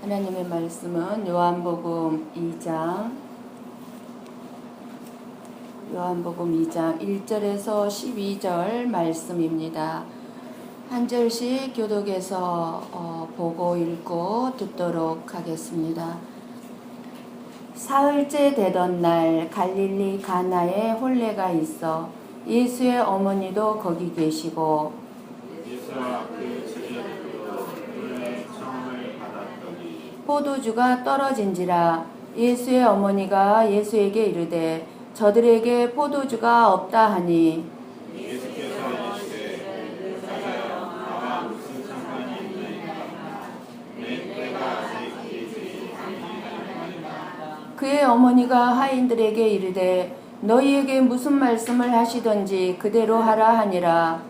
하나님의 말씀은 요한복음 2장 1절에서 12절 말씀입니다. 한 절씩 교독해서 보고 읽고 듣도록 하겠습니다. 사흘째 되던 날 갈릴리 가나에 혼례가 있어 예수의 어머니도 거기 계시고 포도주가 떨어진지라 예수의 어머니가 예수에게 이르되 저들에게 포도주가 없다 하니 그의 어머니가 하인들에게 이르되 너희에게 무슨 말씀을 하시던지 그대로 하라 하니라.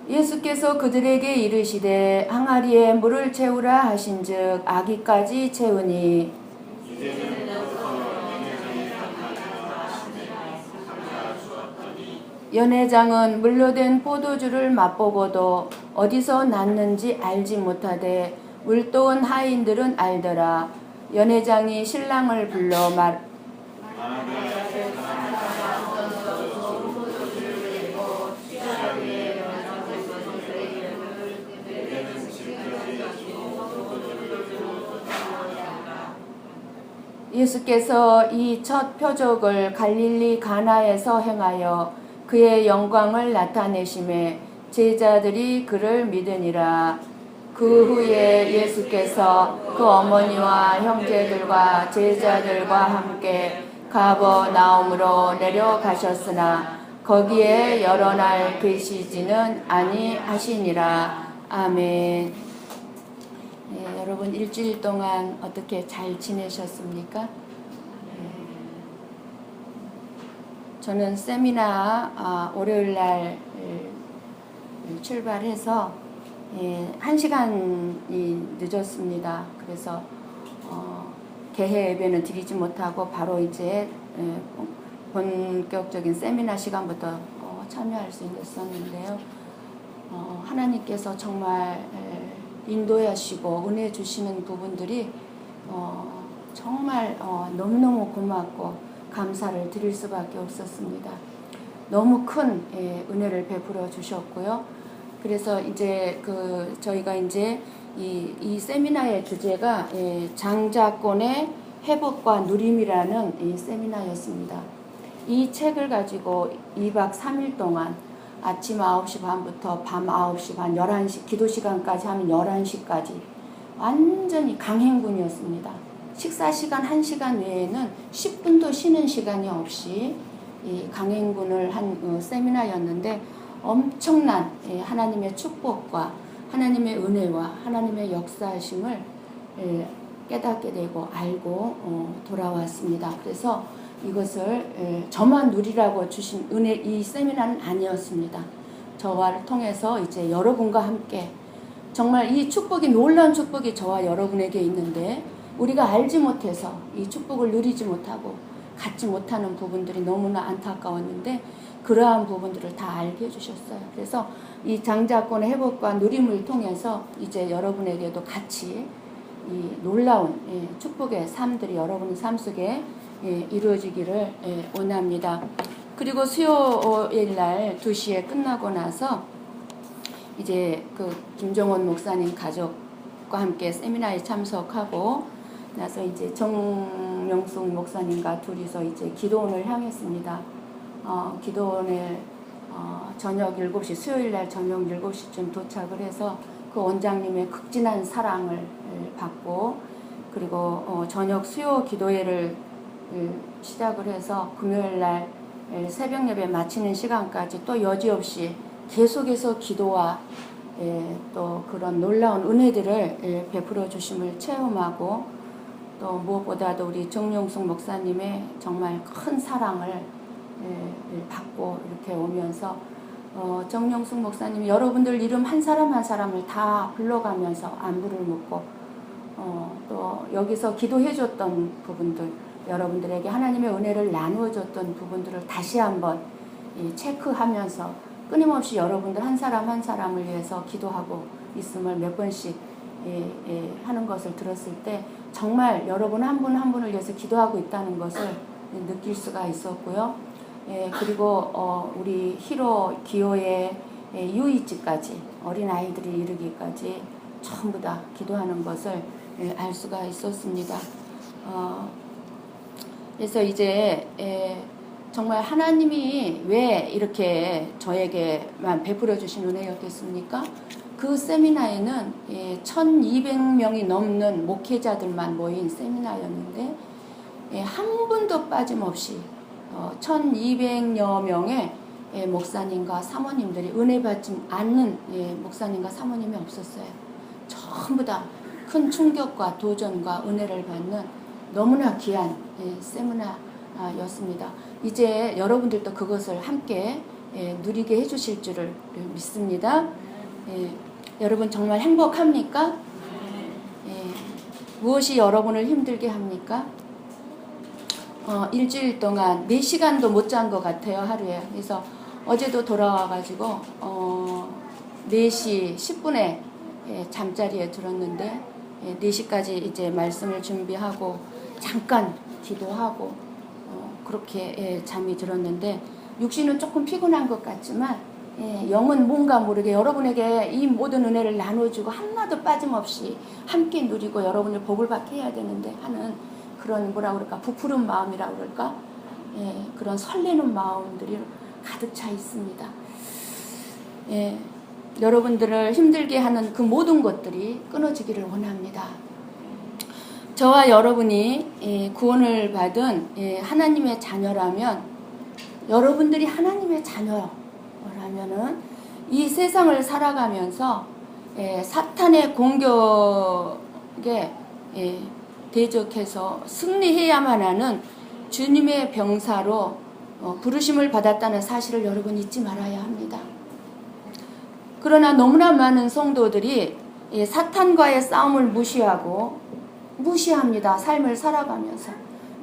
예수께서 그들에게 이르시되 항아리에 물을 채우라 하신즉 아기까지 채우니 연회장은 물로 된 포도주를 맛보고도 어디서 났는지 알지 못하되 물도온 하인들은 알더라. 연회장이 신랑을 불러 예수께서 이 첫 표적을 갈릴리 가나에서 행하여 그의 영광을 나타내심에 제자들이 그를 믿으니라. 그 후에 예수께서 그 어머니와 형제들과 제자들과 함께 가버나움으로 내려가셨으나 거기에 여러 날 계시지는 아니하시니라. 아멘. 네, 여러분 일주일 동안 어떻게 잘 지내셨습니까? 저는 세미나 월요일날 출발해서 1시간이 늦었습니다. 그래서 개회 예배는 드리지 못하고 바로 이제 본격적인 세미나 시간부터 참여할 수 있었는데요. 하나님께서 정말 인도하시고 은혜 주시는 부분들이 정말 너무너무 고맙고 감사를 드릴 수밖에 없었습니다. 너무 큰 은혜를 베풀어 주셨고요. 그래서 이제 저희가 이제 이 세미나의 주제가 장자권의 회복과 누림이라는 이 세미나였습니다. 이 책을 가지고 2박 3일 동안 아침 9시 반부터 밤 9시 반 11시 기도 시간까지 하면 11시까지 완전히 강행군이었습니다. 식사 시간 1시간 외에는 10분도 쉬는 시간이 없이 이 강행군을 한 세미나였는데 엄청난 하나님의 축복과 하나님의 은혜와 하나님의 역사하심을 깨닫게 되고 알고 돌아왔습니다. 그래서 이것을 저만 누리라고 주신 은혜 이 세미나는 아니었습니다. 저와를 통해서 이제 여러분과 함께 정말 이 축복이 놀라운 축복이 저와 여러분에게 있는데 우리가 알지 못해서 이 축복을 누리지 못하고 갖지 못하는 부분들이 너무나 안타까웠는데 그러한 부분들을 다 알게 해주셨어요. 그래서 이 장자권의 회복과 누림을 통해서 이제 여러분에게도 같이 이 놀라운 축복의 삶들이 여러분의 삶 속에 이루어지기를 원합니다. 그리고 수요일 날 2시에 끝나고 나서 이제 그 김종원 목사님 가족과 함께 세미나에 참석하고 나서 이제 정명숙 목사님과 둘이서 이제 기도원을 향했습니다. 기도원을 저녁 7시 수요일 날 저녁 7시쯤 도착을 해서 그 원장님의 극진한 사랑을 받고 그리고 저녁 수요 기도회를 시작을 해서 금요일 날 새벽 예배 마치는 시간까지 또 여지없이 계속해서 기도와 또 그런 놀라운 은혜들을 베풀어 주심을 체험하고 또 무엇보다도 우리 정용숙 목사님의 정말 큰 사랑을 받고 이렇게 오면서 정용숙 목사님이 여러분들 이름 한 사람 한 사람을 다 불러가면서 안부를 묻고 또 여기서 기도해 줬던 부분들 여러분들에게 하나님의 은혜를 나누어 줬던 부분들을 다시 한번 체크하면서 끊임없이 여러분들 한 사람 한 사람을 위해서 기도하고 있음을 몇 번씩 하는 것을 들었을 때 정말 여러분 한 분 한 분을 위해서 기도하고 있다는 것을 느낄 수가 있었고요. 그리고 우리 히로 기호의 유이치까지 어린아이들이 이르기까지 전부 다 기도하는 것을 알 수가 있었습니다. 그래서 이제 정말 하나님이 왜 이렇게 저에게만 베풀어 주신 은혜였겠습니까? 그 세미나에는 1200명이 넘는 목회자들만 모인 세미나였는데 한 분도 빠짐없이 1200여 명의 목사님과 사모님들이 은혜 받지 않는 목사님과 사모님이 없었어요. 전부 다 큰 충격과 도전과 은혜를 받는 너무나 귀한 세미나였습니다. 이제 여러분들도 그것을 함께 누리게 해주실 줄을 믿습니다. 여러분 정말 행복합니까? 무엇이 여러분을 힘들게 합니까? 일주일 동안 4시간도 못 잔 것 같아요, 하루에. 그래서 어제도 돌아와가지고 4시 10분에 잠자리에 들었는데 4시까지 이제 말씀을 준비하고 잠깐 기도하고 그렇게 잠이 들었는데 육신은 조금 피곤한 것 같지만 영은 뭔가 모르게 여러분에게 이 모든 은혜를 나눠주고 하나도 빠짐없이 함께 누리고 여러분을 복을 받게 해야 되는데 하는 그런 뭐라 그럴까 부푸른 마음이라 그럴까 그런 설레는 마음들이 가득 차 있습니다. 여러분들을 힘들게 하는 그 모든 것들이 끊어지기를 원합니다. 저와 여러분이 구원을 받은 하나님의 자녀라면 여러분들이 하나님의 자녀라면은 이 세상을 살아가면서 사탄의 공격에 대적해서 승리해야만 하는 주님의 병사로 부르심을 받았다는 사실을 여러분 잊지 말아야 합니다. 그러나 너무나 많은 성도들이 사탄과의 싸움을 무시합니다. 삶을 살아가면서.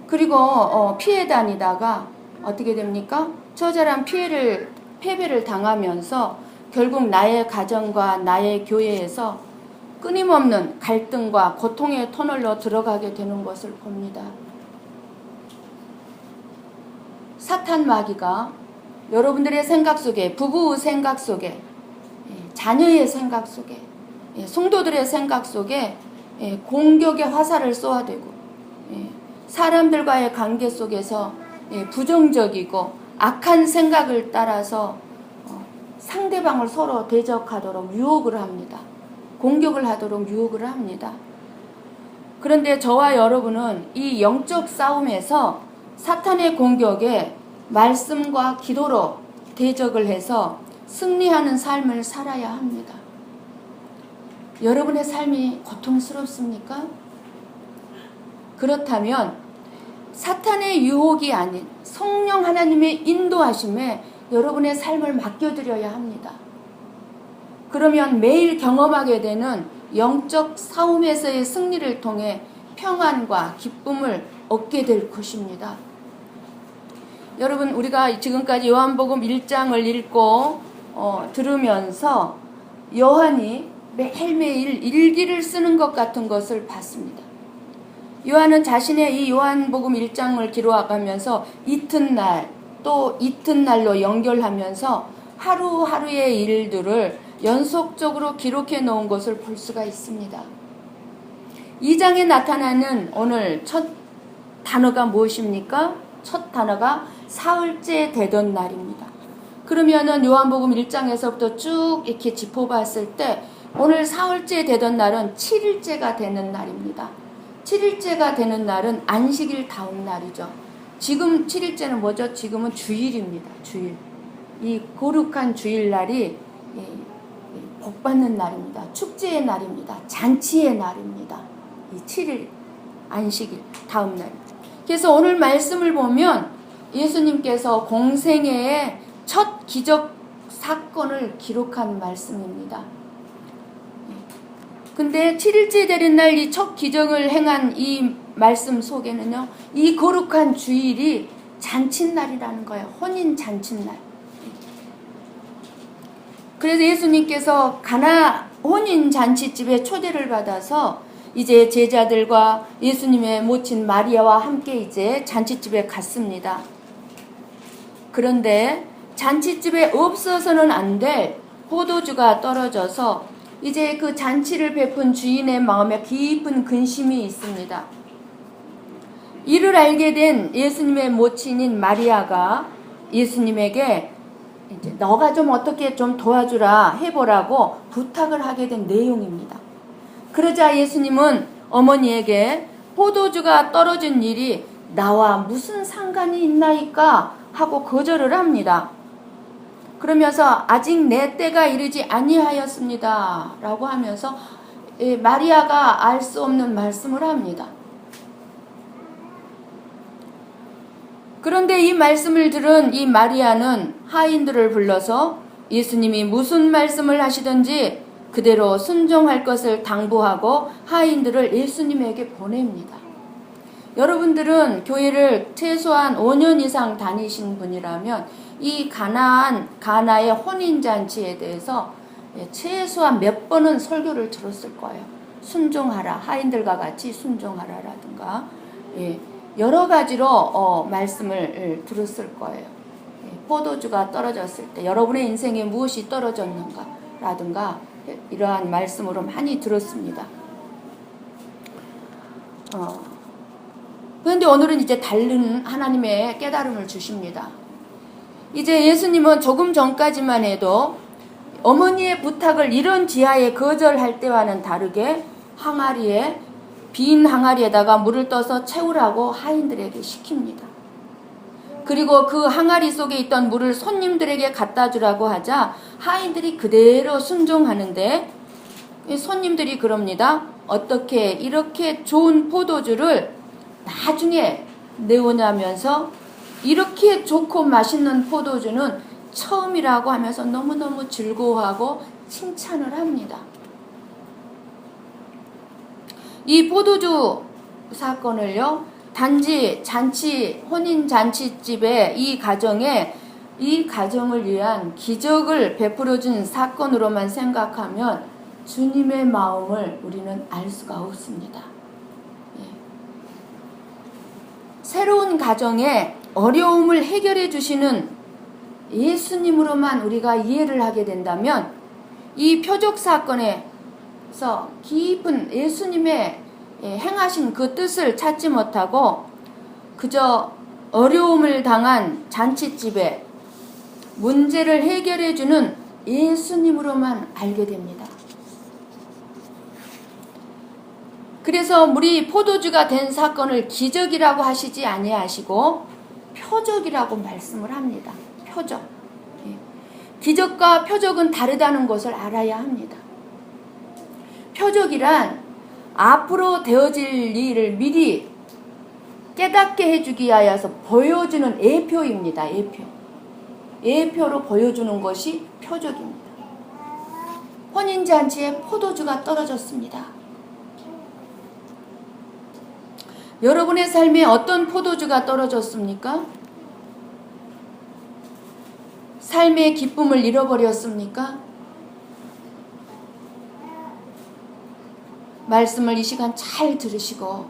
그리고 피해 다니다가 어떻게 됩니까? 처절한 패배를 당하면서 결국 나의 가정과 나의 교회에서 끊임없는 갈등과 고통의 터널로 들어가게 되는 것을 봅니다. 사탄 마귀가 여러분들의 생각 속에, 부부 생각 속에, 자녀의 생각 속에, 성도들의 생각 속에 공격의 화살을 쏘아대고 사람들과의 관계 속에서 부정적이고 악한 생각을 따라서 상대방을 서로 대적하도록 유혹을 합니다. 공격을 하도록 유혹을 합니다. 그런데 저와 여러분은 이 영적 싸움에서 사탄의 공격에 말씀과 기도로 대적을 해서 승리하는 삶을 살아야 합니다. 여러분의 삶이 고통스럽습니까? 그렇다면 사탄의 유혹이 아닌 성령 하나님의 인도하심에 여러분의 삶을 맡겨드려야 합니다. 그러면 매일 경험하게 되는 영적 싸움에서의 승리를 통해 평안과 기쁨을 얻게 될 것입니다. 여러분, 우리가 지금까지 요한복음 1장을 읽고 들으면서 요한이 매일매일 일기를 쓰는 것 같은 것을 봤습니다. 요한은 자신의 이 요한복음 1장을 기록하면서 이튿날 또 이튿날로 연결하면서 하루하루의 일들을 연속적으로 기록해 놓은 것을 볼 수가 있습니다. 2장에 나타나는 오늘 첫 단어가 무엇입니까? 첫 단어가 사흘째 되던 날입니다. 그러면은 요한복음 1장에서부터 쭉 이렇게 짚어봤을 때 오늘 사흘째 되던 날은 7일째가 되는 날입니다. 7일째가 되는 날은 안식일 다음 날이죠. 지금 7일째는 뭐죠? 지금은 주일입니다. 주일. 이 거룩한 주일날이 복받는 날입니다. 축제의 날입니다. 잔치의 날입니다. 이 7일 안식일 다음 날. 그래서 오늘 말씀을 보면 예수님께서 공생애의 첫 기적 사건을 기록한 말씀입니다. 근데 7일째 되는 날 이 첫 기적을 행한 이 말씀 속에는요, 이 거룩한 주일이 잔칫날이라는 거예요. 혼인 잔칫날. 그래서 예수님께서 가나 혼인 잔치집에 초대를 받아서 이제 제자들과 예수님의 모친 마리아와 함께 이제 잔치집에 갔습니다. 그런데 잔치집에 없어서는 안 될 포도주가 떨어져서 이제 그 잔치를 베푼 주인의 마음에 깊은 근심이 있습니다. 이를 알게 된 예수님의 모친인 마리아가 예수님에게 이제 너가 좀 어떻게 좀 도와주라 해보라고 부탁을 하게 된 내용입니다. 그러자 예수님은 어머니에게 포도주가 떨어진 일이 나와 무슨 상관이 있나이까 하고 거절을 합니다. 그러면서 아직 내 때가 이르지 아니하였습니다 라고 하면서 마리아가 알 수 없는 말씀을 합니다. 그런데 이 말씀을 들은 이 마리아는 하인들을 불러서 예수님이 무슨 말씀을 하시든지 그대로 순종할 것을 당부하고 하인들을 예수님에게 보냅니다. 여러분들은 교회를 최소한 5년 이상 다니신 분이라면 이 가나의 혼인잔치에 대해서 최소한 몇 번은 설교를 들었을 거예요. 순종하라, 하인들과 같이 순종하라라든가 여러 가지로 말씀을 들었을 거예요. 포도주가 떨어졌을 때 여러분의 인생에 무엇이 떨어졌는가 라든가 이러한 말씀으로 많이 들었습니다. 그런데 오늘은 이제 다른 하나님의 깨달음을 주십니다. 이제 예수님은 조금 전까지만 해도 어머니의 부탁을 이런 지하에 거절할 때와는 다르게 빈 항아리에다가 물을 떠서 채우라고 하인들에게 시킵니다. 그리고 그 항아리 속에 있던 물을 손님들에게 갖다 주라고 하자 하인들이 그대로 순종하는데 손님들이 그럽니다. 어떻게 이렇게 좋은 포도주를 나중에 내오냐면서 이렇게 좋고 맛있는 포도주는 처음이라고 하면서 너무너무 즐거워하고 칭찬을 합니다. 이 포도주 사건을요, 단지 혼인잔치집의 이 가정을 위한 기적을 베풀어준 사건으로만 생각하면 주님의 마음을 우리는 알 수가 없습니다. 새로운 가정의 어려움을 해결해 주시는 예수님으로만 우리가 이해를 하게 된다면 이 표적 사건에서 깊은 예수님의 행하신 그 뜻을 찾지 못하고 그저 어려움을 당한 잔치집에 문제를 해결해 주는 예수님으로만 알게 됩니다. 그래서 물이 포도주가 된 사건을 기적이라고 하시지 아니하시고 표적이라고 말씀을 합니다. 표적. 기적과 표적은 다르다는 것을 알아야 합니다. 표적이란 앞으로 되어질 일을 미리 깨닫게 해주기 위하여서 보여주는 예표입니다. 예표로 보여주는 것이 표적입니다. 혼인잔치에 포도주가 떨어졌습니다. 여러분의 삶에 어떤 포도주가 떨어졌습니까? 삶의 기쁨을 잃어버렸습니까? 말씀을 이 시간 잘 들으시고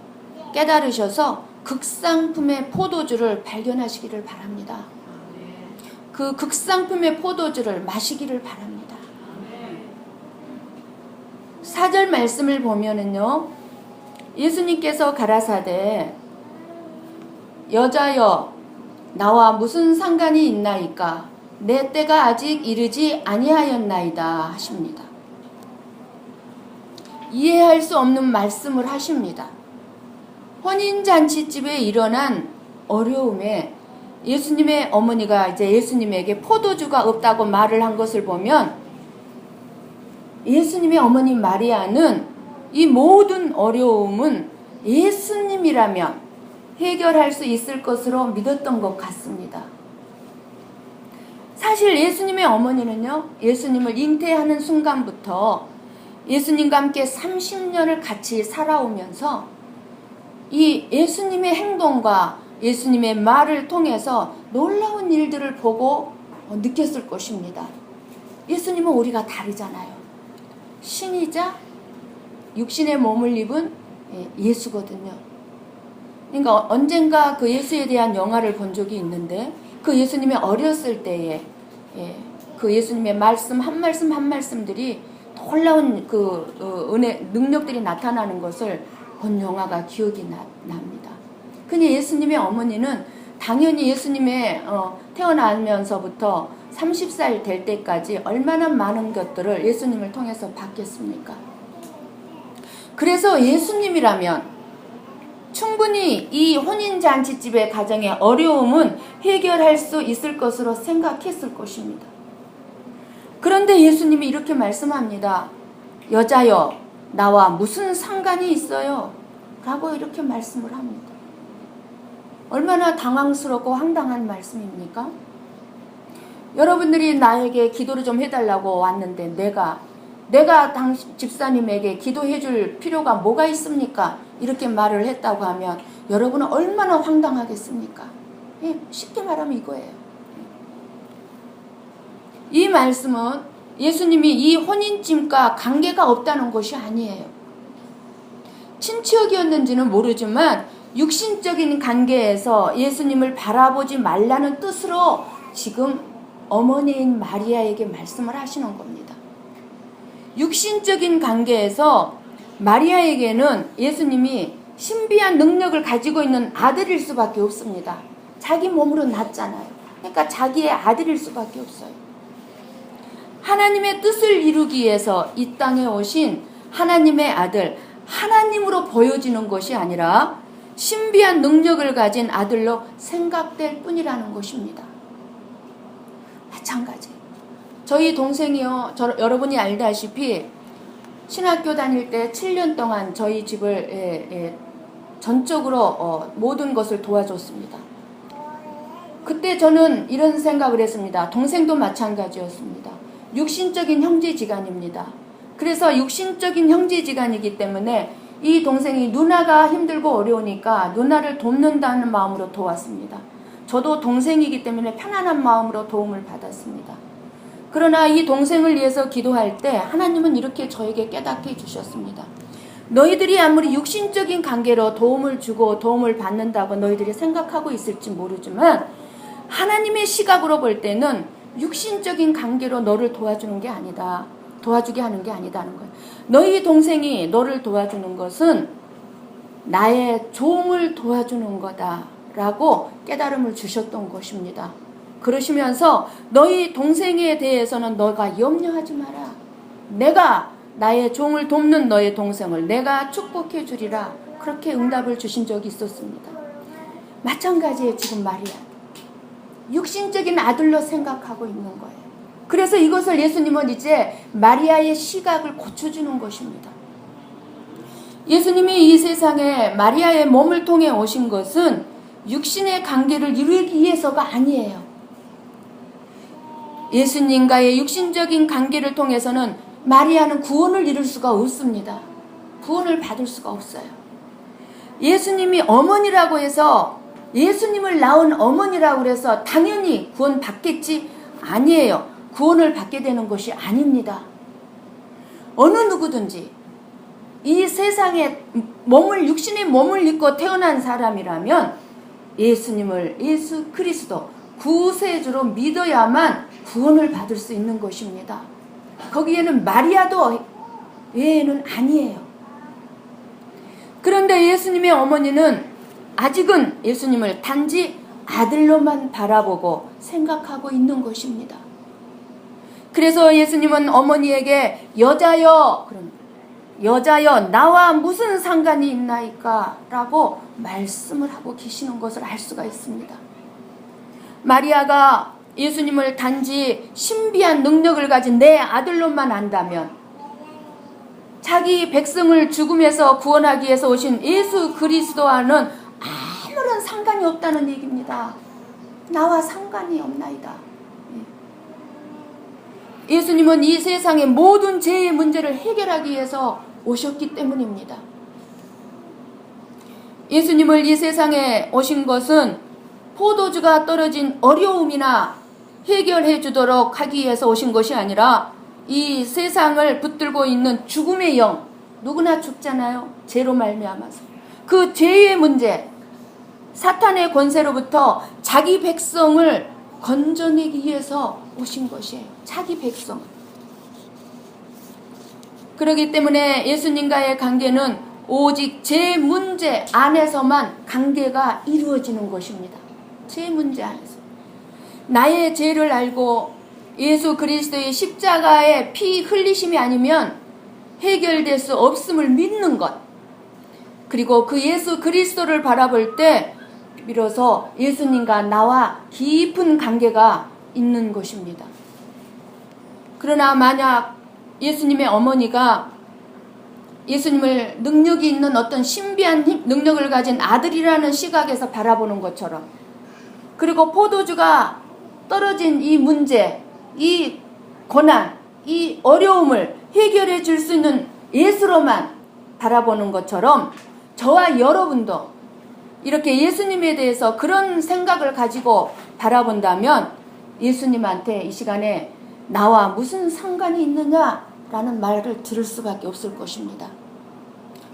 깨달으셔서 극상품의 포도주를 발견하시기를 바랍니다. 그 극상품의 포도주를 마시기를 바랍니다. 4절 말씀을 보면은요, 예수님께서 가라사대 여자여 나와 무슨 상관이 있나이까 내 때가 아직 이르지 아니하였나이다 하십니다. 이해할 수 없는 말씀을 하십니다. 혼인잔치집에 일어난 어려움에 예수님의 어머니가 이제 예수님에게 포도주가 없다고 말을 한 것을 보면 예수님의 어머니 마리아는 이 모든 어려움은 예수님이라면 해결할 수 있을 것으로 믿었던 것 같습니다. 사실 예수님의 어머니는요, 예수님을 잉태하는 순간부터 예수님과 함께 30년을 같이 살아오면서 이 예수님의 행동과 예수님의 말을 통해서 놀라운 일들을 보고 느꼈을 것입니다. 예수님은 우리가 다르잖아요. 신이자 육신의 몸을 입은 예수거든요. 그러니까 언젠가 그 예수에 대한 영화를 본 적이 있는데 그 예수님이 어렸을 때에 그 예수님의 말씀 한 말씀 한 말씀들이 놀라운 그 은혜 능력들이 나타나는 것을 본 영화가 기억이 납니다. 근데 예수님의 어머니는 당연히 예수님의 태어나면서부터 30살 될 때까지 얼마나 많은 것들을 예수님을 통해서 받겠습니까? 그래서 예수님이라면 충분히 이 혼인잔치집의 가정의 어려움은 해결할 수 있을 것으로 생각했을 것입니다. 그런데 예수님이 이렇게 말씀합니다. 여자여, 나와 무슨 상관이 있어요? 라고 이렇게 말씀을 합니다. 얼마나 당황스럽고 황당한 말씀입니까? 여러분들이 나에게 기도를 좀 해달라고 왔는데 내가 당신 집사님에게 기도해 줄 필요가 뭐가 있습니까? 이렇게 말을 했다고 하면 여러분은 얼마나 황당하겠습니까? 쉽게 말하면 이거예요. 이 말씀은 예수님이 이 혼인짐과 관계가 없다는 것이 아니에요. 친척이었는지는 모르지만 육신적인 관계에서 예수님을 바라보지 말라는 뜻으로 지금 어머니인 마리아에게 말씀을 하시는 겁니다. 육신적인 관계에서 마리아에게는 예수님이 신비한 능력을 가지고 있는 아들일 수밖에 없습니다. 자기 몸으로 낳았잖아요. 그러니까 자기의 아들일 수밖에 없어요. 하나님의 뜻을 이루기 위해서 이 땅에 오신 하나님의 아들, 하나님으로 보여지는 것이 아니라 신비한 능력을 가진 아들로 생각될 뿐이라는 것입니다. 마찬가지. 저희 동생이요, 여러분이 알다시피 신학교 다닐 때 7년 동안 저희 집을 전적으로 모든 것을 도와줬습니다. 그때 저는 이런 생각을 했습니다. 동생도 마찬가지였습니다. 육신적인 형제지간입니다. 그래서 육신적인 형제지간이기 때문에 이 동생이 누나가 힘들고 어려우니까 누나를 돕는다는 마음으로 도왔습니다. 저도 동생이기 때문에 편안한 마음으로 도움을 받았습니다. 그러나 이 동생을 위해서 기도할 때 하나님은 이렇게 저에게 깨닫게 해주셨습니다. 너희들이 아무리 육신적인 관계로 도움을 주고 도움을 받는다고 너희들이 생각하고 있을지 모르지만 하나님의 시각으로 볼 때는 육신적인 관계로 너를 도와주는 게 아니다. 도와주게 하는 게 아니다는 거예요. 너희 동생이 너를 도와주는 것은 나의 종을 도와주는 거다라고 깨달음을 주셨던 것입니다. 그러시면서 너희 동생에 대해서는 너가 염려하지 마라. 내가 나의 종을 돕는 너의 동생을 내가 축복해 주리라. 그렇게 응답을 주신 적이 있었습니다. 마찬가지에 지금 마리아. 육신적인 아들로 생각하고 있는 거예요. 그래서 이것을 예수님은 이제 마리아의 시각을 고쳐주는 것입니다. 예수님이 이 세상에 마리아의 몸을 통해 오신 것은 육신의 관계를 이루기 위해서가 아니에요. 예수님과의 육신적인 관계를 통해서는 마리아는 구원을 이룰 수가 없습니다. 구원을 받을 수가 없어요. 예수님이 어머니라고 해서 예수님을 낳은 어머니라고 해서 당연히 구원 받겠지? 아니에요. 구원을 받게 되는 것이 아닙니다. 어느 누구든지 이 세상에 육신의 몸을 입고 태어난 사람이라면 예수님을 예수 그리스도 구세주로 믿어야만 구원을 받을 수 있는 것입니다. 거기에는 마리아도 외에는 아니에요. 그런데 예수님의 어머니는 아직은 예수님을 단지 아들로만 바라보고 생각하고 있는 것입니다. 그래서 예수님은 어머니에게 여자여 나와 무슨 상관이 있나이까? 라고 말씀을 하고 계시는 것을 알 수가 있습니다. 마리아가 예수님을 단지 신비한 능력을 가진 내 아들로만 안다면 자기 백성을 죽음에서 구원하기 위해서 오신 예수 그리스도와는 아무런 상관이 없다는 얘기입니다. 나와 상관이 없나이다. 예수님은 이 세상의 모든 죄의 문제를 해결하기 위해서 오셨기 때문입니다. 예수님을 이 세상에 오신 것은 포도주가 떨어진 어려움이나 해결해 주도록 하기 위해서 오신 것이 아니라 이 세상을 붙들고 있는 죽음의 영, 누구나 죽잖아요. 죄로 말미암아서. 그 죄의 문제, 사탄의 권세로부터 자기 백성을 건져내기 위해서 오신 것이에요. 자기 백성. 그렇기 때문에 예수님과의 관계는 오직 죄 문제 안에서만 관계가 이루어지는 것입니다. 죄 문제 안에서. 나의 죄를 알고 예수 그리스도의 십자가의 피 흘리심이 아니면 해결될 수 없음을 믿는 것. 그리고 그 예수 그리스도를 바라볼 때 비로소 예수님과 나와 깊은 관계가 있는 것입니다. 그러나 만약 예수님의 어머니가 예수님을 능력이 있는 어떤 신비한 능력을 가진 아들이라는 시각에서 바라보는 것처럼, 그리고 포도주가 떨어진 이 문제, 이 고난, 이 어려움을 해결해 줄 수 있는 예수로만 바라보는 것처럼 저와 여러분도 이렇게 예수님에 대해서 그런 생각을 가지고 바라본다면 예수님한테 이 시간에 나와 무슨 상관이 있느냐라는 말을 들을 수밖에 없을 것입니다.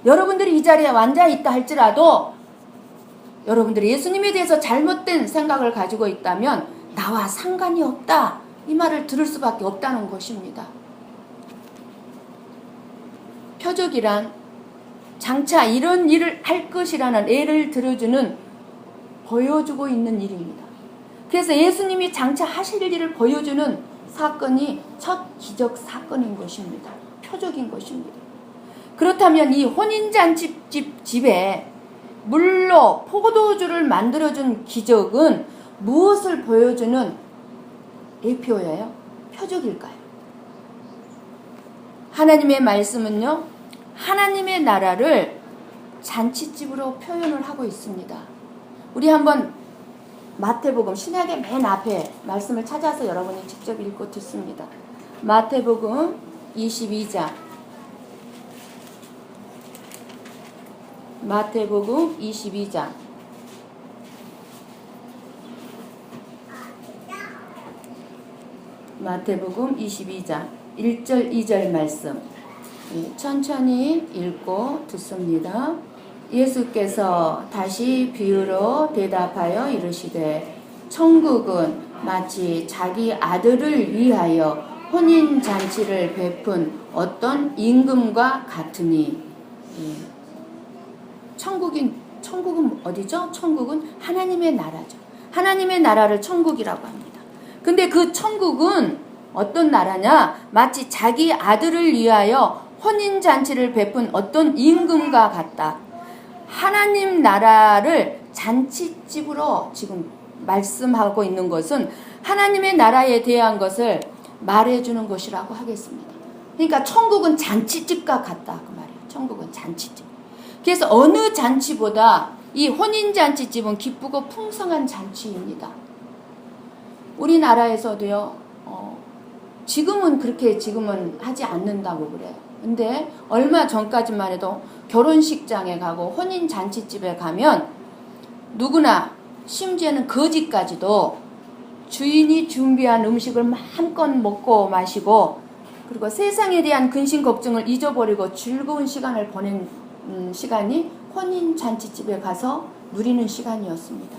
여러분들이 이 자리에 앉아 있다 할지라도 여러분들이 예수님에 대해서 잘못된 생각을 가지고 있다면 나와 상관이 없다, 이 말을 들을 수밖에 없다는 것입니다. 표적이란 장차 이런 일을 할 것이라는 예를 들어주는, 보여주고 있는 일입니다. 그래서 예수님이 장차 하실 일을 보여주는 사건이 첫 기적 사건인 것입니다. 표적인 것입니다. 그렇다면 이 혼인잔치집 집에 물로 포도주를 만들어준 기적은 무엇을 보여주는 예표예요? 표적일까요? 하나님의 말씀은요, 하나님의 나라를 잔치집으로 표현을 하고 있습니다. 우리 한번 마태복음, 신약의 맨 앞에 말씀을 찾아서 여러분이 직접 읽고 듣습니다. 마태복음 22장. 마태복음 22장. 마태복음 22장 1절 2절 말씀. 천천히 읽고 듣습니다. 예수께서 다시 비유로 대답하여 이르시되 천국은 마치 자기 아들을 위하여 혼인잔치를 베푼 어떤 임금과 같으니. 천국은 어디죠? 천국은 하나님의 나라죠. 하나님의 나라를 천국이라고 합니다. 근데 그 천국은 어떤 나라냐? 마치 자기 아들을 위하여 혼인잔치를 베푼 어떤 임금과 같다. 하나님 나라를 잔치집으로 지금 말씀하고 있는 것은 하나님의 나라에 대한 것을 말해주는 것이라고 하겠습니다. 그러니까 천국은 잔치집과 같다, 그 말이에요. 천국은 잔치집. 그래서 어느 잔치보다 이 혼인잔치집은 기쁘고 풍성한 잔치입니다. 우리나라에서도요, 지금은 그렇게 하지 않는다고 그래요. 근데 얼마 전까지만 해도 결혼식장에 가고 혼인잔치집에 가면 누구나, 심지어는 거지까지도 주인이 준비한 음식을 마음껏 먹고 마시고, 그리고 세상에 대한 근심 걱정을 잊어버리고 즐거운 시간을 보낸 시간이 혼인잔치집에 가서 누리는 시간이었습니다.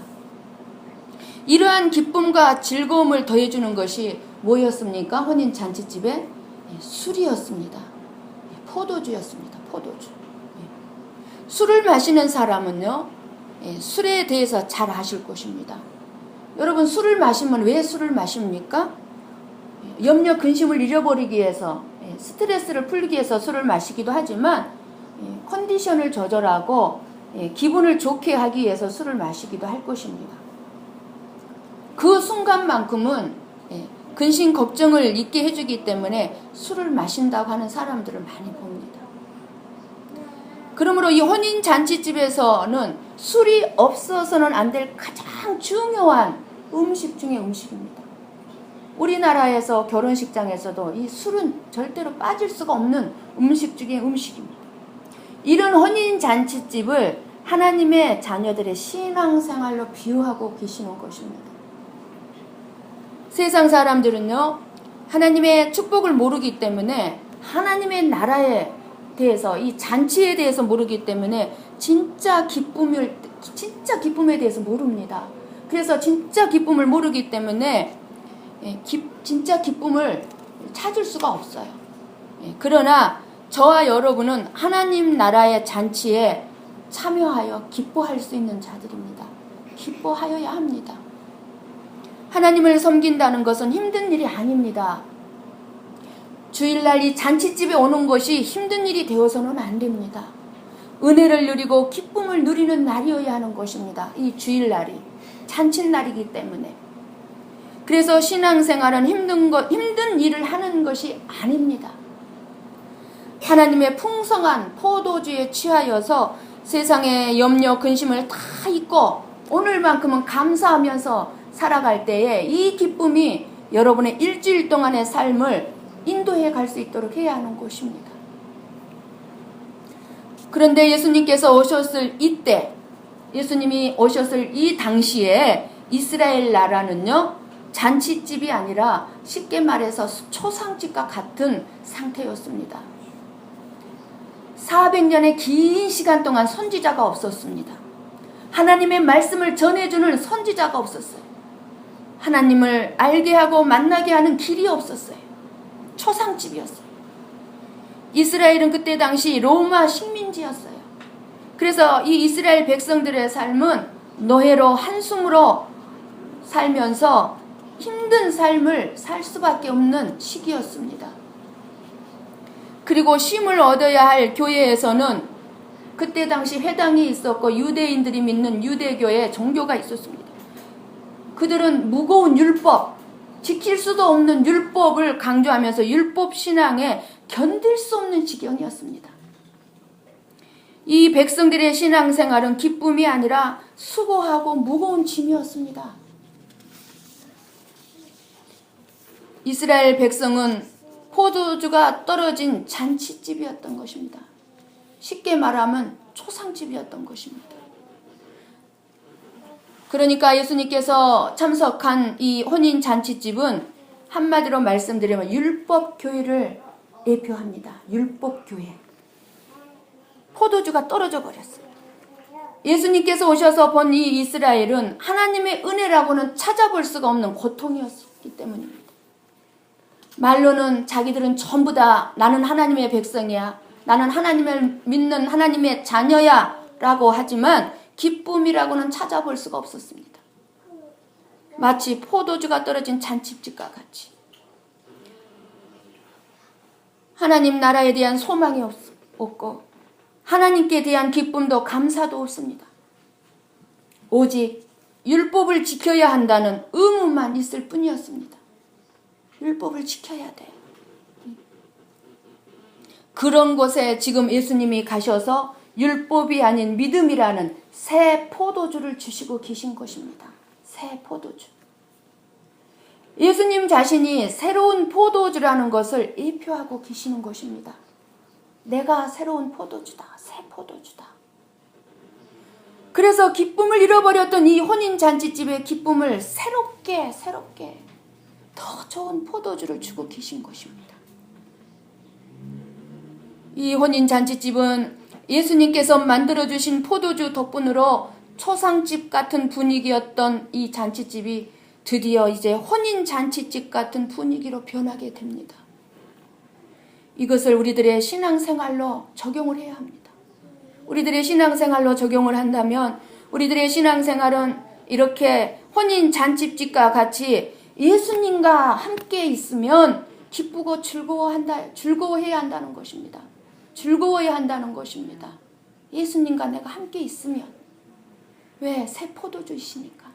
이러한 기쁨과 즐거움을 더해주는 것이 뭐였습니까? 혼인잔치집에 술이었습니다. 포도주였습니다. 포도주. 술을 마시는 사람은요, 술에 대해서 잘 아실 것입니다. 여러분, 술을 마시면 왜 술을 마십니까? 염려 근심을 잃어버리기 위해서, 스트레스를 풀기 위해서 술을 마시기도 하지만 컨디션을 조절하고 기분을 좋게 하기 위해서 술을 마시기도 할 것입니다. 그 순간만큼은 근심 걱정을 잊게 해주기 때문에 술을 마신다고 하는 사람들을 많이 봅니다. 그러므로 이 혼인잔치집에서는 술이 없어서는 안 될 가장 중요한 음식 중에 음식입니다. 우리나라에서 결혼식장에서도 이 술은 절대로 빠질 수가 없는 음식 중에 음식입니다. 이런 혼인잔치집을 하나님의 자녀들의 신앙생활로 비유하고 계시는 것입니다. 세상 사람들은요, 하나님의 축복을 모르기 때문에 하나님의 나라에 대해서, 이 잔치에 대해서 모르기 때문에 진짜 기쁨에 대해서 모릅니다. 그래서 진짜 기쁨을 모르기 때문에 진짜 기쁨을 찾을 수가 없어요. 그러나 저와 여러분은 하나님 나라의 잔치에 참여하여 기뻐할 수 있는 자들입니다. 기뻐하여야 합니다. 하나님을 섬긴다는 것은 힘든 일이 아닙니다. 주일날 이 잔치집에 오는 것이 힘든 일이 되어서는 안 됩니다. 은혜를 누리고 기쁨을 누리는 날이어야 하는 것입니다. 이 주일날이 잔칫날이기 때문에. 그래서 신앙생활은 힘든 일을 하는 것이 아닙니다. 하나님의 풍성한 포도주에 취하여서 세상의 염려 근심을 다 잊고 오늘만큼은 감사하면서 살아갈 때에 이 기쁨이 여러분의 일주일 동안의 삶을 인도해 갈 수 있도록 해야 하는 것입니다. 그런데 예수님께서 오셨을 이때, 예수님이 오셨을 이 당시에 이스라엘 나라는요, 잔치집이 아니라 쉽게 말해서 초상집과 같은 상태였습니다. 400년의 긴 시간 동안 선지자가 없었습니다. 하나님의 말씀을 전해주는 선지자가 없었어요. 하나님을 알게 하고 만나게 하는 길이 없었어요. 초상집이었어요. 이스라엘은 그때 당시 로마 식민지였어요. 그래서 이 이스라엘 백성들의 삶은 노예로 한숨으로 살면서 힘든 삶을 살 수밖에 없는 시기였습니다. 그리고 쉼을 얻어야 할 교회에서는 그때 당시 회당이 있었고 유대인들이 믿는 유대교의 종교가 있었습니다. 그들은 무거운 율법, 지킬 수도 없는 율법을 강조하면서 율법 신앙에 견딜 수 없는 지경이었습니다. 이 백성들의 신앙생활은 기쁨이 아니라 수고하고 무거운 짐이었습니다. 이스라엘 백성은 포도주가 떨어진 잔치집이었던 것입니다. 쉽게 말하면 초상집이었던 것입니다. 그러니까 예수님께서 참석한 이 혼인 잔치집은 한마디로 말씀드리면 율법교회를 대표합니다. 율법교회. 포도주가 떨어져 버렸어요. 예수님께서 오셔서 본 이 이스라엘은 하나님의 은혜라고는 찾아볼 수가 없는 고통이었기 때문입니다. 말로는 자기들은 전부 다 나는 하나님의 백성이야, 나는 하나님을 믿는 하나님의 자녀야 라고 하지만 기쁨이라고는 찾아볼 수가 없었습니다. 마치 포도주가 떨어진 잔치집과 같이 하나님 나라에 대한 소망이 없고 하나님께 대한 기쁨도 감사도 없습니다. 오직 율법을 지켜야 한다는 의무만 있을 뿐이었습니다. 율법을 지켜야 돼요. 그런 곳에 지금 예수님이 가셔서 율법이 아닌 믿음이라는 새 포도주를 주시고 계신 것입니다. 새 포도주. 예수님 자신이 새로운 포도주라는 것을 예표하고 계시는 것입니다. 내가 새로운 포도주다. 새 포도주다. 그래서 기쁨을 잃어버렸던 이 혼인잔치집의 기쁨을 새롭게 더 좋은 포도주를 주고 계신 것입니다. 이 혼인잔치집은 예수님께서 만들어주신 포도주 덕분으로 초상집 같은 분위기였던 이 잔치집이 드디어 이제 혼인잔치집 같은 분위기로 변하게 됩니다. 이것을 우리들의 신앙생활로 적용을 해야 합니다. 우리들의 신앙생활로 적용을 한다면 우리들의 신앙생활은 이렇게 혼인잔치집과 같이 예수님과 함께 있으면 기쁘고 즐거워해야 한다는 것입니다. 즐거워야 한다는 것입니다. 예수님과 내가 함께 있으면. 왜? 새 포도주이시니까.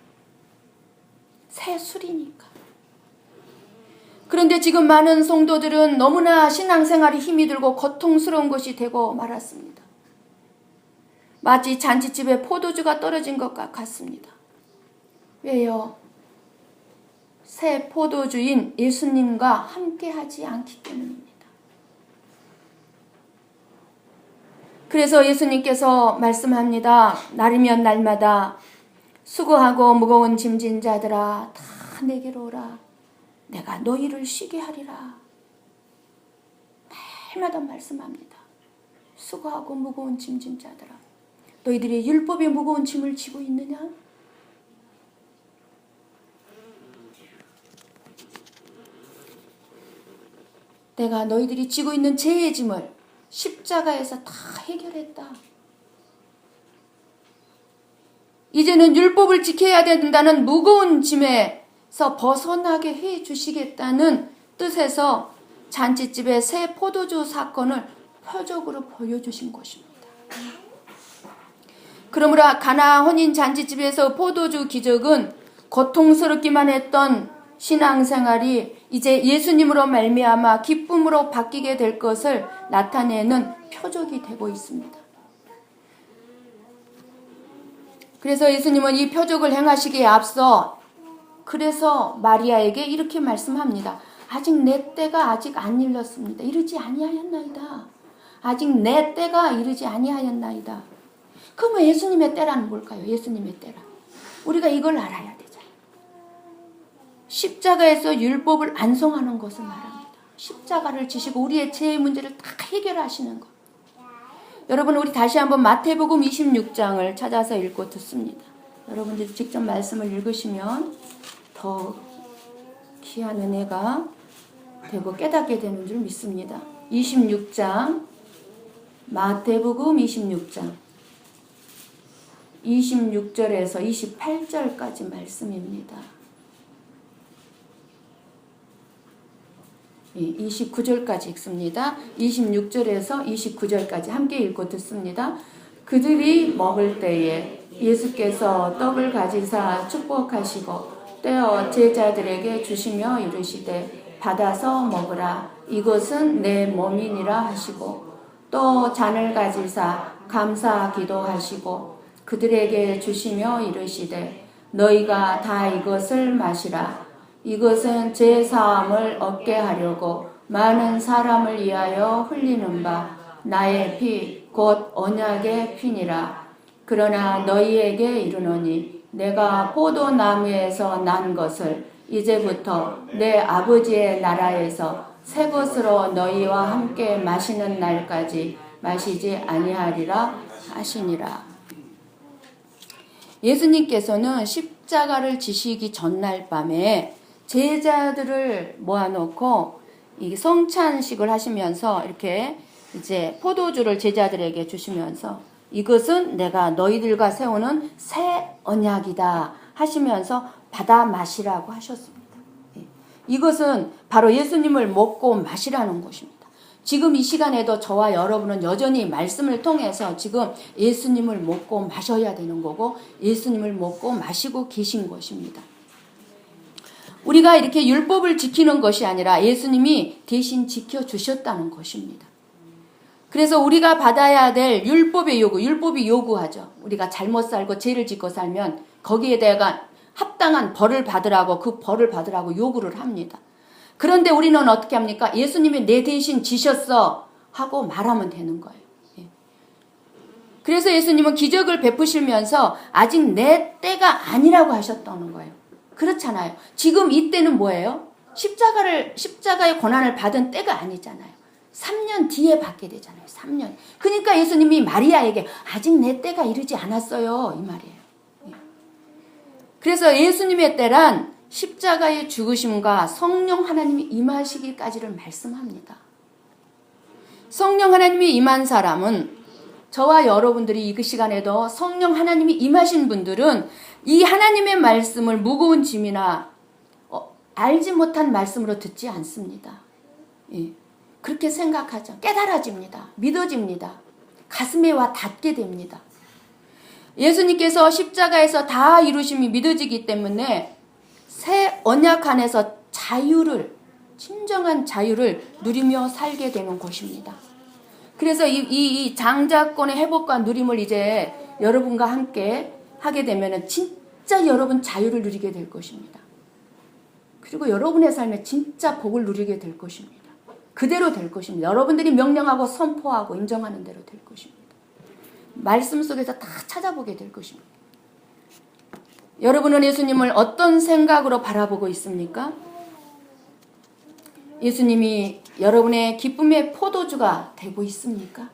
새 술이니까. 그런데 지금 많은 성도들은 너무나 신앙생활이 힘이 들고 고통스러운 것이 되고 말았습니다. 마치 잔치집에 포도주가 떨어진 것과 같습니다. 왜요? 새 포도주인 예수님과 함께하지 않기 때문입니다. 그래서 예수님께서 말씀합니다. 날이면 날마다 수고하고 무거운 짐진 자들아 다 내게로 오라. 내가 너희를 쉬게 하리라. 날마다 말씀합니다. 수고하고 무거운 짐진 자들아, 너희들이 율법의 무거운 짐을 지고 있느냐? 내가 너희들이 지고 있는 죄의 짐을 십자가에서 다 해결했다. 이제는 율법을 지켜야 된다는 무거운 짐에서 벗어나게 해 주시겠다는 뜻에서 잔치집의 새 포도주 사건을 표적으로 보여주신 것입니다. 그러므로 가나 혼인 잔치집에서 포도주 기적은 고통스럽기만 했던 신앙생활이 이제 예수님으로 말미암아 기쁨으로 바뀌게 될 것을 나타내는 표적이 되고 있습니다. 그래서 예수님은 이 표적을 행하시기에 앞서 그래서 마리아에게 이렇게 말씀합니다. 아직 내 때가 아직 안 일렀습니다. 이르지 아니하였나이다. 아직 내 때가 이르지 아니하였나이다. 그러면 예수님의 때라는 뭘까요? 예수님의 때라. 우리가 이걸 알아야 되잖아요. 십자가에서 율법을 안송하는 것을 말합니다. 십자가를 지시고 우리의 죄의 문제를 다 해결하시는 것. 여러분, 우리 다시 한번 마태복음 26장을 찾아서 읽고 듣습니다. 여러분들이 직접 말씀을 읽으시면 더 귀한 은혜가 되고 깨닫게 되는 줄 믿습니다. 26장, 마태복음 26장 26절에서 28절까지 말씀입니다. 29절까지 읽습니다. 26절에서 29절까지 함께 읽고 듣습니다. 그들이 먹을 때에 예수께서 떡을 가지사 축복하시고 떼어 제자들에게 주시며 이르시되 받아서 먹으라. 이것은 내 몸이니라 하시고 또 잔을 가지사 감사 기도하시고 그들에게 주시며 이르시되 너희가 다 이것을 마시라. 이것은 제 사함을 얻게 하려고 많은 사람을 위하여 흘리는 바 나의 피 곧 언약의 피니라. 그러나 너희에게 이르노니 내가 포도나무에서 난 것을 이제부터 내 아버지의 나라에서 새 것으로 너희와 함께 마시는 날까지 마시지 아니하리라 하시니라. 예수님께서는 십자가를 지시기 전날 밤에 제자들을 모아놓고 이 성찬식을 하시면서 이렇게 이제 포도주를 제자들에게 주시면서 이것은 내가 너희들과 세우는 새 언약이다 하시면서 받아 마시라고 하셨습니다. 이것은 바로 예수님을 먹고 마시라는 것입니다. 지금 이 시간에도 저와 여러분은 여전히 말씀을 통해서 지금 예수님을 먹고 마셔야 되는 거고 예수님을 먹고 마시고 계신 것입니다. 우리가 이렇게 율법을 지키는 것이 아니라 예수님이 대신 지켜주셨다는 것입니다. 그래서 우리가 받아야 될 율법의 요구, 율법이 요구하죠. 우리가 잘못 살고 죄를 짓고 살면 거기에 대한 합당한 벌을 받으라고 그 벌을 받으라고 요구를 합니다. 그런데 우리는 어떻게 합니까? 예수님이 내 대신 지셨어 하고 말하면 되는 거예요. 그래서 예수님은 기적을 베푸시면서 아직 내 때가 아니라고 하셨다는 거예요. 그렇잖아요. 지금 이 때는 뭐예요? 십자가의 고난을 받은 때가 아니잖아요. 3년 뒤에 받게 되잖아요. 3년. 그러니까 예수님이 마리아에게 아직 내 때가 이르지 않았어요. 이 말이에요. 그래서 예수님의 때란 십자가의 죽으심과 성령 하나님이 임하시기까지를 말씀합니다. 성령 하나님이 임한 사람은 저와 여러분들이 이 시간에도 성령 하나님이 임하신 분들은 이 하나님의 말씀을 무거운 짐이나 알지 못한 말씀으로 듣지 않습니다. 그렇게 생각하죠. 깨달아집니다. 믿어집니다. 가슴에 와 닿게 됩니다. 예수님께서 십자가에서 다 이루심이 믿어지기 때문에 새 언약 안에서 자유를, 진정한 자유를 누리며 살게 되는 것입니다. 그래서 이 장자권의 회복과 누림을 이제 여러분과 함께 하게 되면 진짜 여러분 자유를 누리게 될 것입니다. 그리고 여러분의 삶에 진짜 복을 누리게 될 것입니다. 그대로 될 것입니다. 여러분들이 명령하고 선포하고 인정하는 대로 될 것입니다. 말씀 속에서 다 찾아보게 될 것입니다. 여러분은 예수님을 어떤 생각으로 바라보고 있습니까? 예수님이 여러분의 기쁨의 포도주가 되고 있습니까?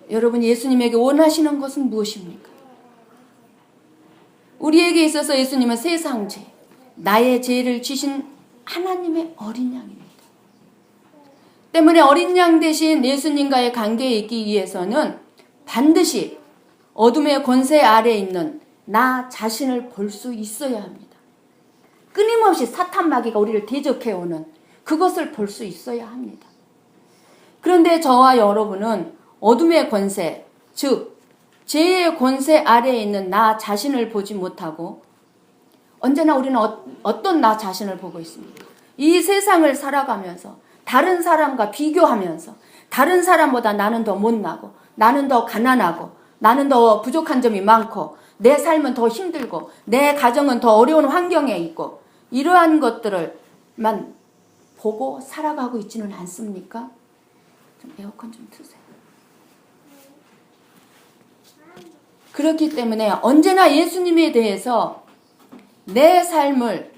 여러분, 예수님에게 원하시는 것은 무엇입니까? 우리에게 있어서 예수님은 세상 죄, 나의 죄를 지신 하나님의 어린 양입니다. 때문에 어린 양 대신 예수님과의 관계에 있기 위해서는 반드시 어둠의 권세 아래에 있는 나 자신을 볼 수 있어야 합니다. 끊임없이 사탄 마귀가 우리를 대적해오는 그것을 볼 수 있어야 합니다. 그런데 저와 여러분은 어둠의 권세, 즉 죄의 권세 아래에 있는 나 자신을 보지 못하고 언제나 우리는 어떤 나 자신을 보고 있습니까? 이 세상을 살아가면서 다른 사람과 비교하면서 다른 사람보다 나는 더 못나고 나는 더 가난하고 나는 더 부족한 점이 많고 내 삶은 더 힘들고 내 가정은 더 어려운 환경에 있고 이러한 것들을만 보고 살아가고 있지는 않습니까? 좀 에어컨 좀 트세요. 그렇기 때문에 언제나 예수님에 대해서 내 삶을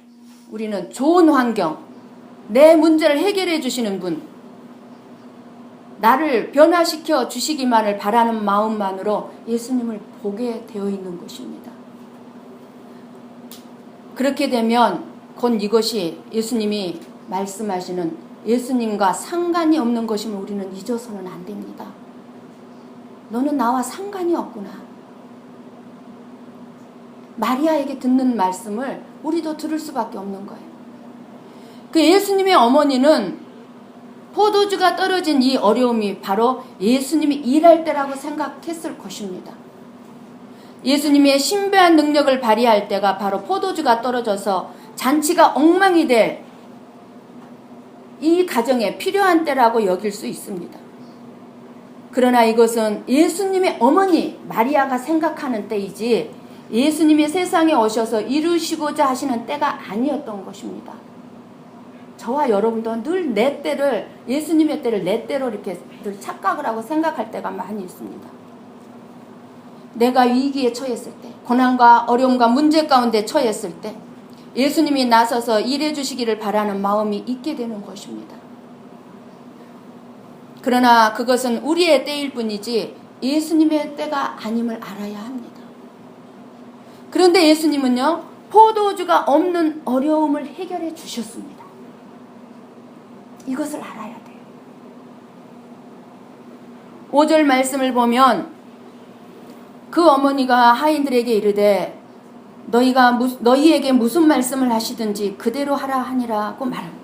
우리는 좋은 환경, 내 문제를 해결해 주시는 분, 나를 변화시켜 주시기만을 바라는 마음만으로 예수님을 보게 되어 있는 것입니다. 그렇게 되면 곧 이것이 예수님이 말씀하시는 예수님과 상관이 없는 것임을 우리는 잊어서는 안 됩니다. 너는 나와 상관이 없구나. 마리아에게 듣는 말씀을 우리도 들을 수밖에 없는 거예요. 그 예수님의 어머니는 포도주가 떨어진 이 어려움이 바로 예수님이 일할 때라고 생각했을 것입니다. 예수님의 신비한 능력을 발휘할 때가 바로 포도주가 떨어져서 잔치가 엉망이 될 이 가정에 필요한 때라고 여길 수 있습니다. 그러나 이것은 예수님의 어머니 마리아가 생각하는 때이지 예수님이 세상에 오셔서 이루시고자 하시는 때가 아니었던 것입니다. 저와 여러분도 늘 내 때를, 예수님의 때를 내 때로 이렇게 늘 착각을 하고 생각할 때가 많이 있습니다. 내가 위기에 처했을 때, 고난과 어려움과 문제 가운데 처했을 때 예수님이 나서서 일해 주시기를 바라는 마음이 있게 되는 것입니다. 그러나 그것은 우리의 때일 뿐이지 예수님의 때가 아님을 알아야 합니다. 그런데 예수님은요, 포도주가 없는 어려움을 해결해 주셨습니다. 이것을 알아야 돼요. 5절 말씀을 보면 그 어머니가 하인들에게 이르되 너희에게 무슨 말씀을 하시든지 그대로 하라 하니라고 말합니다.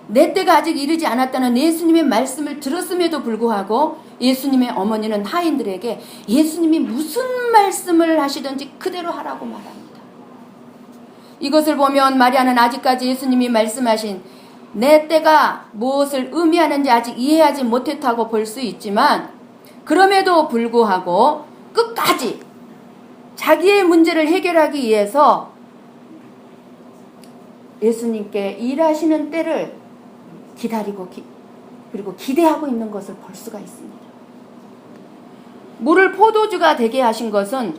내 때가 아직 이르지 않았다는 예수님의 말씀을 들었음에도 불구하고 예수님의 어머니는 하인들에게 예수님이 무슨 말씀을 하시든지 그대로 하라고 말합니다. 이것을 보면 마리아는 아직까지 예수님이 말씀하신 내 때가 무엇을 의미하는지 아직 이해하지 못했다고 볼 수 있지만 그럼에도 불구하고 끝까지 자기의 문제를 해결하기 위해서 예수님께 일하시는 때를 기다리고 그리고 기대하고 있는 것을 볼 수가 있습니다. 물을 포도주가 되게 하신 것은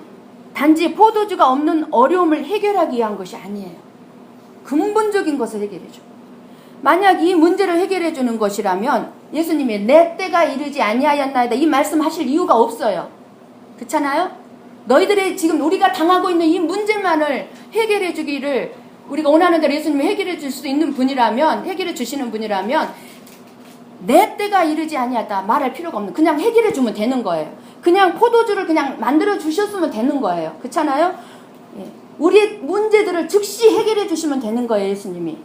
단지 포도주가 없는 어려움을 해결하기 위한 것이 아니에요. 근본적인 것을 해결해 줘. 만약 이 문제를 해결해 주는 것이라면 예수님이 내 때가 이르지 아니하였나이다 이 말씀하실 이유가 없어요. 그렇잖아요? 너희들의 지금 우리가 당하고 있는 이 문제만을 해결해 주기를 우리가 원하는 대로 예수님이 해결해 줄 수 있는 분이라면, 해결해 주시는 분이라면 내 때가 이르지 아니하다 말할 필요가 없는, 그냥 해결해 주면 되는 거예요. 그냥 포도주를 그냥 만들어 주셨으면 되는 거예요. 그렇잖아요? 예. 우리의 문제들을 즉시 해결해 주시면 되는 거예요. 예수님이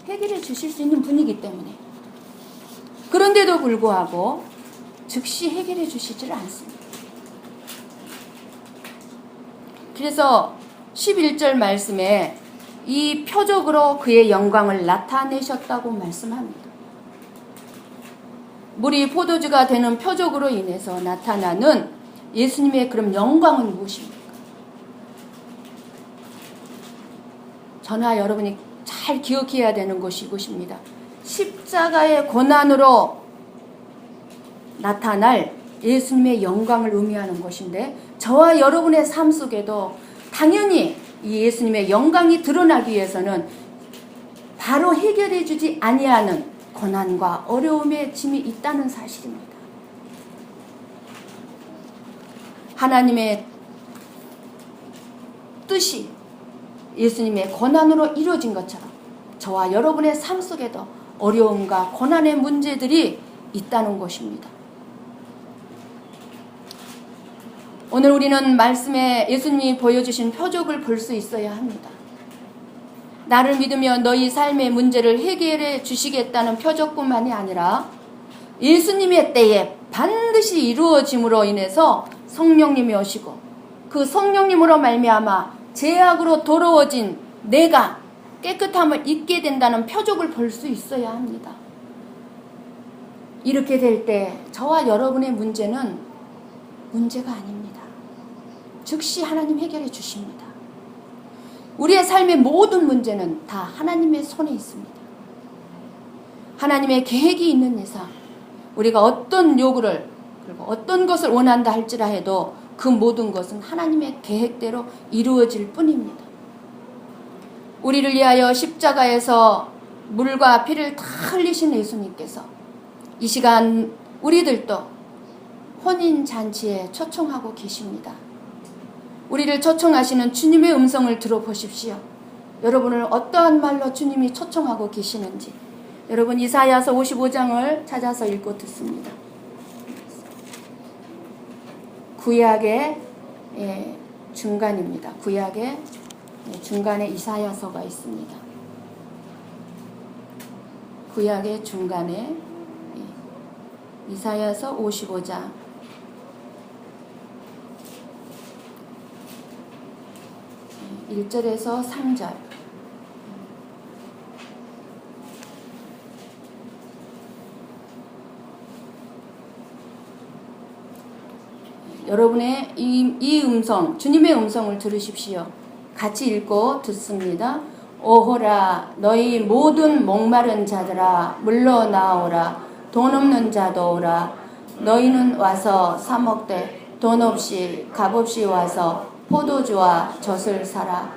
해결해 주실 수 있는 분이기 때문에. 그런데도 불구하고 즉시 해결해 주시지를 않습니다. 그래서 11절 말씀에 이 표적으로 그의 영광을 나타내셨다고 말씀합니다. 물이 포도주가 되는 표적으로 인해서 나타나는 예수님의 그럼 영광은 무엇입니까? 저나 여러분이 잘 기억해야 되는 것이 이것입니다. 십자가의 고난으로 나타날 예수님의 영광을 의미하는 것인데 저와 여러분의 삶 속에도 당연히 이 예수님의 영광이 드러나기 위해서는 바로 해결해 주지 아니하는 고난과 어려움의 짐이 있다는 사실입니다. 하나님의 뜻이 예수님의 고난으로 이루어진 것처럼 저와 여러분의 삶 속에도 어려움과 고난의 문제들이 있다는 것입니다. 오늘 우리는 말씀에 예수님이 보여주신 표적을 볼 수 있어야 합니다. 나를 믿으며 너희 삶의 문제를 해결해 주시겠다는 표적뿐만이 아니라 예수님의 때에 반드시 이루어짐으로 인해서 성령님이 오시고 그 성령님으로 말미암아 죄악으로 더러워진 내가 깨끗함을 잊게 된다는 표적을 볼 수 있어야 합니다. 이렇게 될 때 저와 여러분의 문제는 문제가 아닙니다. 즉시 하나님 해결해 주십니다. 우리의 삶의 모든 문제는 다 하나님의 손에 있습니다. 하나님의 계획이 있는 이상 우리가 어떤 요구를 그리고 어떤 것을 원한다 할지라 해도 그 모든 것은 하나님의 계획대로 이루어질 뿐입니다. 우리를 위하여 십자가에서 물과 피를 다 흘리신 예수님께서 이 시간 우리들도 혼인잔치에 초청하고 계십니다. 우리를 초청하시는 주님의 음성을 들어보십시오. 여러분을 어떠한 말로 주님이 초청하고 계시는지 여러분 이사야서 55장을 찾아서 읽고 듣습니다. 구약의 중간입니다. 구약의 중간에 이사야서가 있습니다. 구약의 중간에 이사야서 55장 1절에서 3절 여러분의 이 음성, 주님의 음성을 들으십시오. 같이 읽고 듣습니다. 오호라 너희 모든 목마른 자들아 물러나오라 돈 없는 자도 오라 너희는 와서 사 먹되 돈 없이 값없이 와서 포도주와 젖을 사라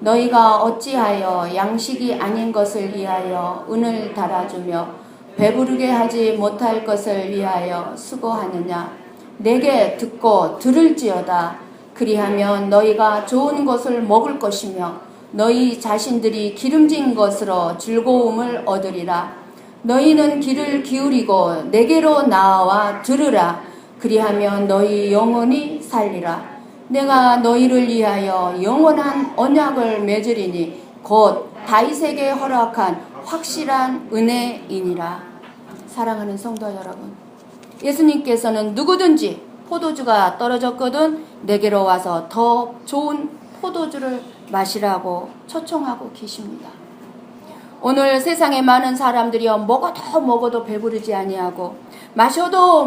너희가 어찌하여 양식이 아닌 것을 위하여 은을 달아주며 배부르게 하지 못할 것을 위하여 수고하느냐 내게 듣고 들을지어다 그리하면 너희가 좋은 것을 먹을 것이며 너희 자신들이 기름진 것으로 즐거움을 얻으리라 너희는 귀를 기울이고 내게로 나와 들으라 그리하면 너희 영혼이 살리라 내가 너희를 위하여 영원한 언약을 맺으리니 곧 다윗에게 허락한 확실한 은혜이니라. 사랑하는 성도 여러분, 예수님께서는 누구든지 포도주가 떨어졌거든 내게로 와서 더 좋은 포도주를 마시라고 초청하고 계십니다. 오늘 세상에 많은 사람들이여 먹어도 배부르지 아니하고 마셔도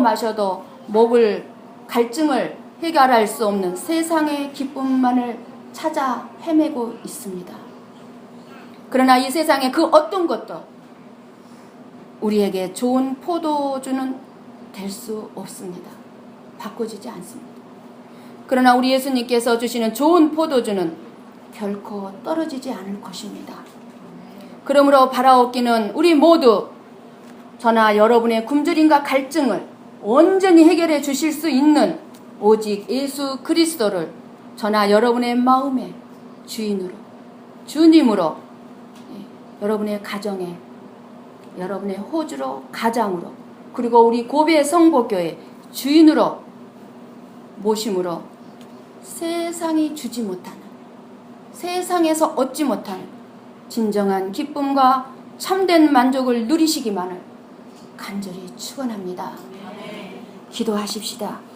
목을 갈증을 해결할 수 없는 세상의 기쁨만을 찾아 헤매고 있습니다. 그러나 이 세상의 그 어떤 것도 우리에게 좋은 포도주는 될 수 없습니다. 바꿔주지 않습니다. 그러나 우리 예수님께서 주시는 좋은 포도주는 결코 떨어지지 않을 것입니다. 그러므로 바라옵기는 우리 모두 저나 여러분의 굶주림과 갈증을 온전히 해결해 주실 수 있는 오직 예수 그리스도를 저나 여러분의 마음의 주인으로 주님으로 여러분의 가정에 여러분의 호주로 가장으로 그리고 우리 고베 성복교회 주인으로 모심으로 세상이 주지 못하는 세상에서 얻지 못하는 진정한 기쁨과 참된 만족을 누리시기만을 간절히 축원합니다. 기도하십시다.